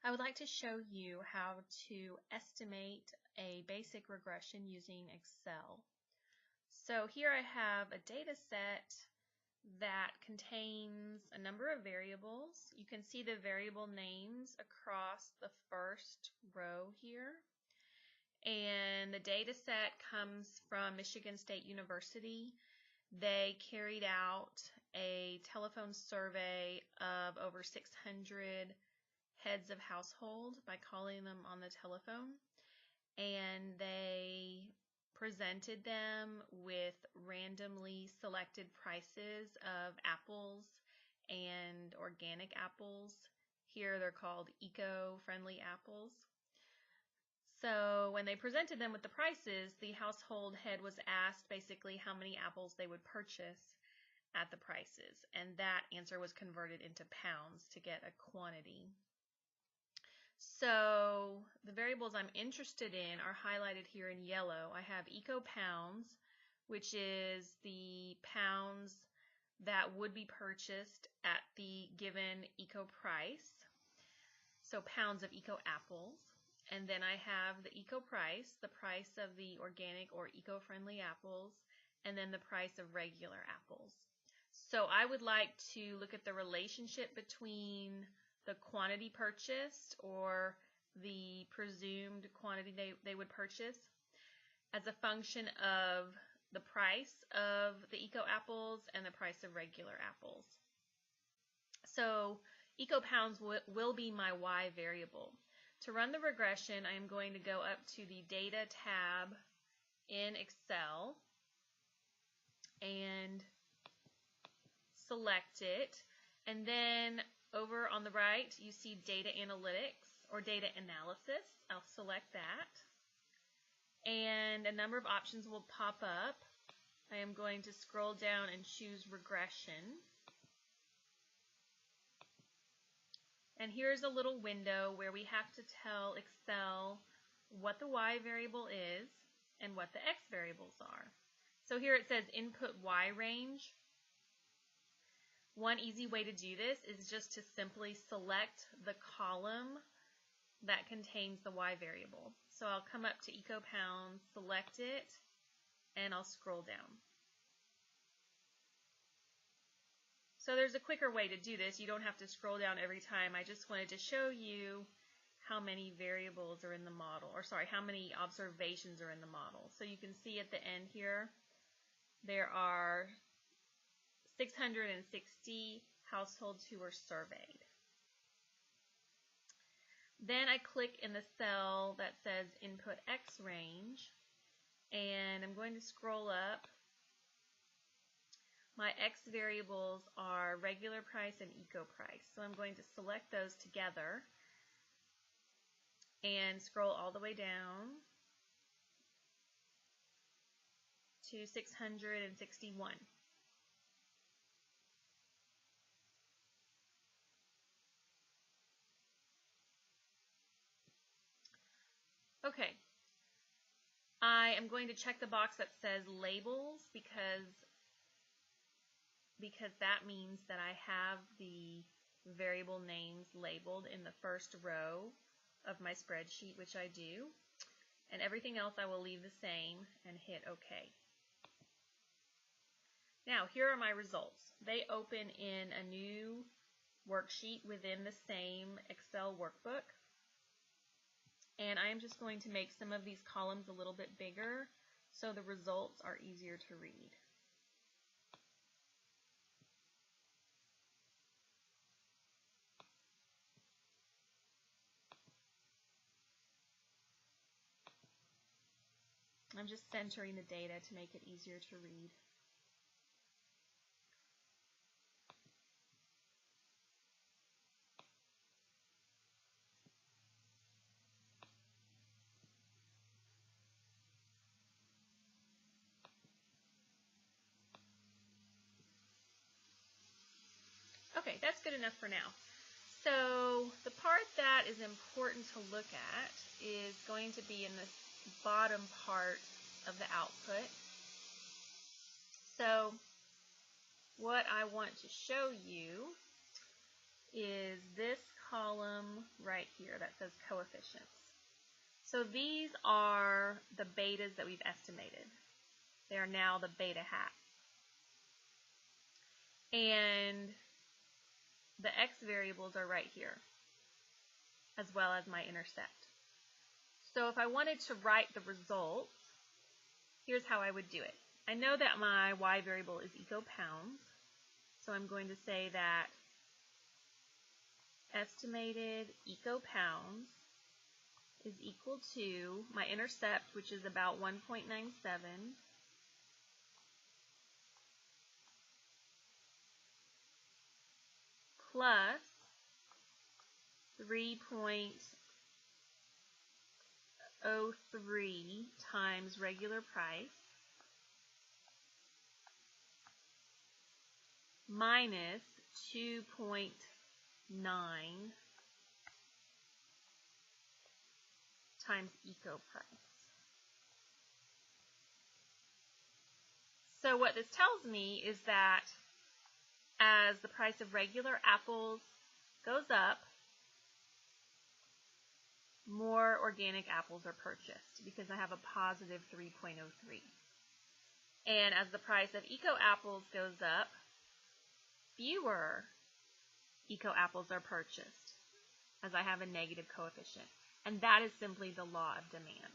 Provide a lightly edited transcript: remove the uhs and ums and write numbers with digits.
I would like to show you how to estimate a basic regression using Excel. So here I have a data set that contains a number of variables. You can see the variable names across the first row here. And the data set comes from Michigan State University. They carried out a telephone survey of over 600 heads of household by calling them on the telephone, and they presented them with randomly selected prices of apples and organic apples. Here they're called eco-friendly apples. So when they presented them with the prices, the household head was asked basically how many apples they would purchase at the prices, and that answer was converted into pounds to get a quantity. So the variables I'm interested in are highlighted here in yellow. I have eco pounds, which is the pounds that would be purchased at the given eco price. So pounds of eco apples. And then I have the eco price, the price of the organic or eco-friendly apples, and then the price of regular apples. So I would like to look at the relationship between the quantity purchased or the presumed quantity they would purchase as a function of the price of the eco apples and the price of regular apples. So eco pounds will be my Y variable. To run the regression, I am going to go up to the Data tab in Excel and select it, and then over on the right you see Data Analytics or Data Analysis. I'll select that, and a number of options will pop up. I am going to scroll down and choose Regression. And here's a little window where we have to tell Excel what the Y variable is and what the X variables are. So here it says input Y range. One easy way to do this is just to simply select the column that contains the Y variable. So I'll come up to eco pounds, select it, and I'll scroll down. So there's a quicker way to do this. You don't have to scroll down every time. I just wanted to show you how many variables are in the model, or sorry, how many observations are in the model. So you can see at the end here, there are 660 households who were surveyed. Then I click in the cell that says input X range, and I'm going to scroll up. My X variables are regular price and eco price. So I'm going to select those together and scroll all the way down to 661. Okay. I am going to check the box that says labels because that means that I have the variable names labeled in the first row of my spreadsheet, which I do, and everything else I will leave the same and hit OK. Now here are my results. They open in a new worksheet within the same Excel workbook, and I'm just going to make some of these columns a little bit bigger so the results are easier to read. I'm just centering the data to make it easier to read. Okay, that's good enough for now. So the part that is important to look at is going to be in the bottom part of the output. So what I want to show you is this column right here. here that says coefficients. So these are the betas that we've estimated. They are now the beta hats. And the x variables are right here, as well as my intercept. So if I wanted to write the results, here's how I would do it. I know that my y variable is ecopounds, so I'm going to say that estimated ecopounds is equal to my intercept, which is about 1.97, plus 3.03 times regular price minus 2.9 times eco price. So what this tells me is that as the price of regular apples goes up, more organic apples are purchased because I have a positive 3.03. And as the price of eco apples goes up, fewer eco apples are purchased as I have a negative coefficient. And that is simply the law of demand.